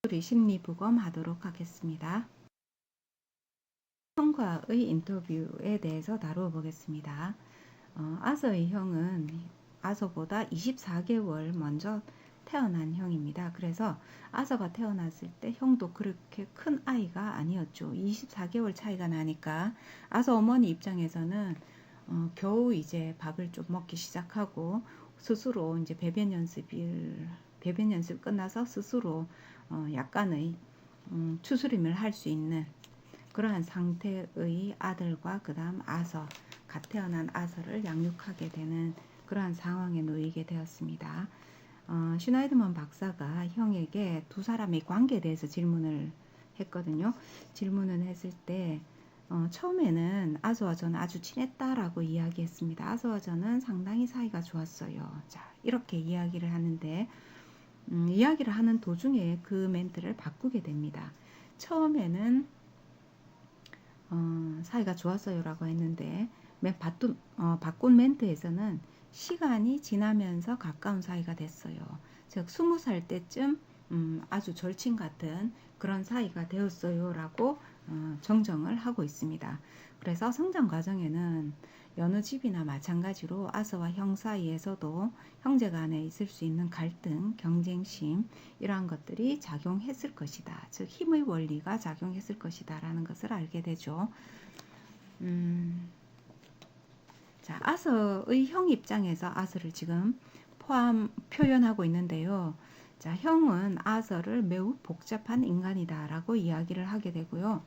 심리부검 하도록 하겠습니다. 형과의 인터뷰에 대해서 다루어 보겠습니다. 아서의 형은 아서보다 24개월 먼저 태어난 형입니다. 그래서 아서가 태어났을 때 형도 그렇게 큰 아이가 아니었죠. 24개월 차이가 나니까 아서 어머니 입장에서는 겨우 이제 밥을 좀 먹기 시작하고 스스로 이제 배변 연습 끝나서 스스로 약간의 추스림을 할 수 있는 그러한 상태의 아들과 그 다음 아서, 갓 태어난 아서를 양육하게 되는 그러한 상황에 놓이게 되었습니다. 슈나이드먼 박사가 형에게 두 사람의 관계에 대해서 질문을 했거든요. 질문을 했을 때 처음에는 아서와 저는 아주 친했다라고 이야기했습니다. 아서와 저는 상당히 사이가 좋았어요. 자, 이렇게 이야기를 하는데 이야기를 하는 도중에 그 멘트를 바꾸게 됩니다. 처음에는 사이가 좋았어요 라고 했는데 바꾼 멘트에서는 시간이 지나면서 가까운 사이가 됐어요. 즉 20살 때쯤 아주 절친 같은 그런 사이가 되었어요 라고 정정을 하고 있습니다. 그래서 성장 과정에는 여느 집이나 마찬가지로 아서와 형 사이에서도 형제 간에 있을 수 있는 갈등, 경쟁심 이러한 것들이 작용했을 것이다. 즉 힘의 원리가 작용했을 것이다 라는 것을 알게 되죠. 자, 아서의 형 입장에서 아서를 지금 표현하고 있는데요. 자, 형은 아서를 매우 복잡한 인간이다 라고 이야기를 하게 되고요.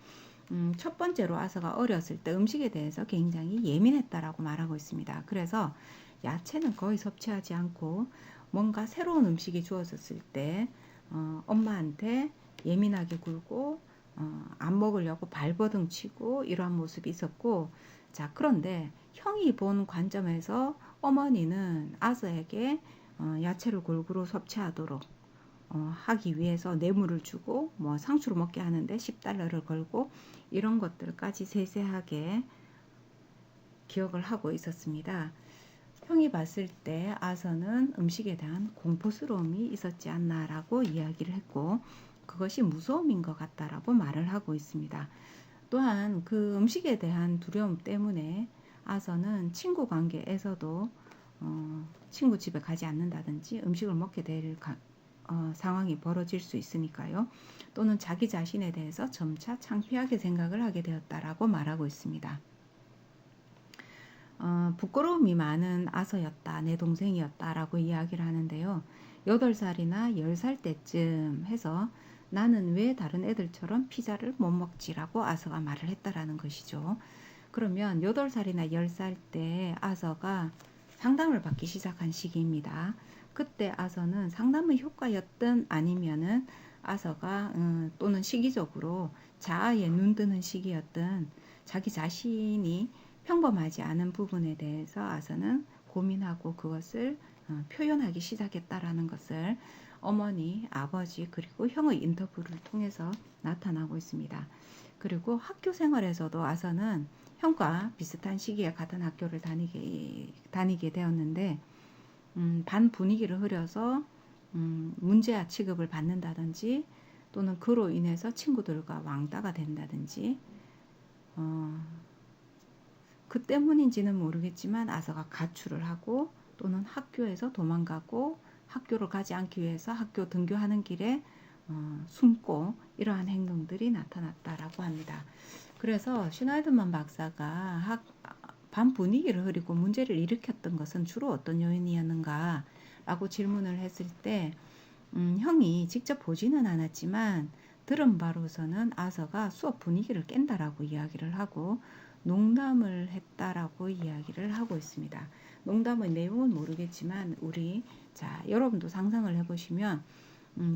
첫 번째로 아서가 어렸을 때 음식에 대해서 굉장히 예민했다라고 말하고 있습니다. 그래서 야채는 거의 섭취하지 않고 뭔가 새로운 음식이 주어졌을 때 엄마한테 예민하게 굴고 안 먹으려고 발버둥 치고 이러한 모습이 있었고, 자, 그런데 형이 본 관점에서 어머니는 아서에게 야채를 골고루 섭취하도록 하기 위해서 뇌물을 주고 뭐 상추로 먹게 하는데 $10를 걸고 이런 것들까지 세세하게 기억을 하고 있었습니다. 형이 봤을 때 아서는 음식에 대한 공포스러움이 있었지 않나라고 이야기를 했고 그것이 무서움인 것 같다라고 말을 하고 있습니다. 또한 그 음식에 대한 두려움 때문에 아서는 친구 관계에서도 친구 집에 가지 않는다든지 음식을 먹게 될 상황이 벌어질 수 있으니까요. 또는 자기 자신에 대해서 점차 창피하게 생각을 하게 되었다라고 말하고 있습니다. 부끄러움이 많은 아서였다, 내 동생이었다라고 이야기를 하는데요. 8살이나 10살 때쯤 해서 나는 왜 다른 애들처럼 피자를 못 먹지라고 아서가 말을 했다라는 것이죠. 그러면 8살이나 10살 때 아서가 상담을 받기 시작한 시기입니다. 그때 아서는 상담의 효과였든 아니면은 아서가 또는 시기적으로 자아에 눈뜨는 시기였든 자기 자신이 평범하지 않은 부분에 대해서 아서는 고민하고 그것을 표현하기 시작했다라는 것을 어머니, 아버지 그리고 형의 인터뷰를 통해서 나타나고 있습니다. 그리고 학교 생활에서도 아서는 형과 비슷한 시기에 같은 학교를 다니게 되었는데 반 분위기를 흐려서 문제아 취급을 받는다든지 또는 그로 인해서 친구들과 왕따가 된다든지 그 때문인지는 모르겠지만 아서가 가출을 하고 또는 학교에서 도망가고 학교를 가지 않기 위해서 학교 등교하는 길에 숨고 이러한 행동들이 나타났다라고 합니다. 그래서 슈나이드먼 박사가 반 분위기를 흐리고 문제를 일으켰던 것은 주로 어떤 요인이었는가 라고 질문을 했을 때 형이 직접 보지는 않았지만 들은 바로서는 아서가 수업 분위기를 깬다라고 이야기를 하고 농담을 했다라고 이야기를 하고 있습니다. 농담의 내용은 모르겠지만 여러분도 상상을 해보시면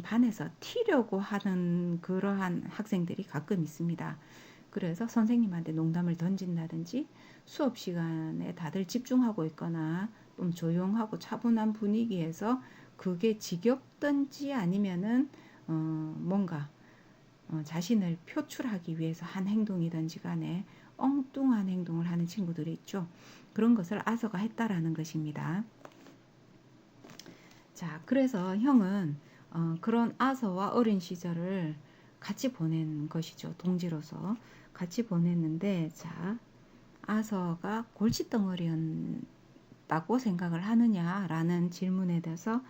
반에서 튀려고 하는 그러한 학생들이 가끔 있습니다. 그래서 선생님한테 농담을 던진다든지 수업 시간에 다들 집중하고 있거나 좀 조용하고 차분한 분위기에서 그게 지겹든지 아니면은 뭔가 자신을 표출하기 위해서 한 행동이든지 간에 엉뚱한 행동을 하는 친구들이 있죠. 그런 것을 아서가 했다라는 것입니다. 자, 그래서 형은 그런 아서와 어린 시절을 같이 보낸 것이죠. 동지로서 같이 보냈는데, 자, 아서가 골칫덩어리였다고 생각을 하느냐라는 질문에 대해서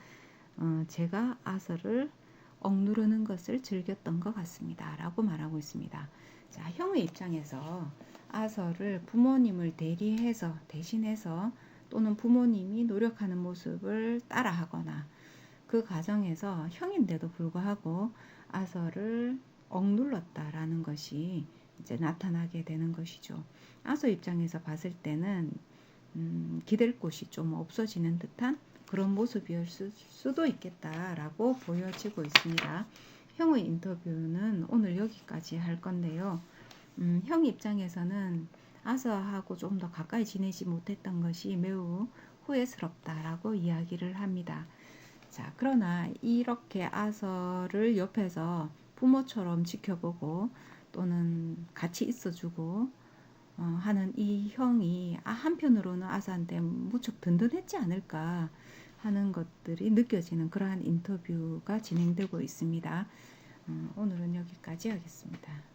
제가 아서를 억누르는 것을 즐겼던 것 같습니다. 라고 말하고 있습니다. 자, 형의 입장에서 아서를 부모님을 대신해서 또는 부모님이 노력하는 모습을 따라하거나 그 과정에서 형인데도 불구하고 아서를 억눌렀다라는 것이 이제 나타나게 되는 것이죠. 아서 입장에서 봤을 때는 기댈 곳이 좀 없어지는 듯한 그런 모습이었을 수도 있겠다라고 보여지고 있습니다. 형의 인터뷰는 오늘 여기까지 할 건데요. 형 입장에서는 아서하고 좀 더 가까이 지내지 못했던 것이 매우 후회스럽다라고 이야기를 합니다. 자, 그러나 이렇게 아서를 옆에서 부모처럼 지켜보고 또는 같이 있어주고 하는 이 형이 한편으로는 아서한테 무척 든든했지 않을까 하는 것들이 느껴지는 그러한 인터뷰가 진행되고 있습니다. 오늘은 여기까지 하겠습니다.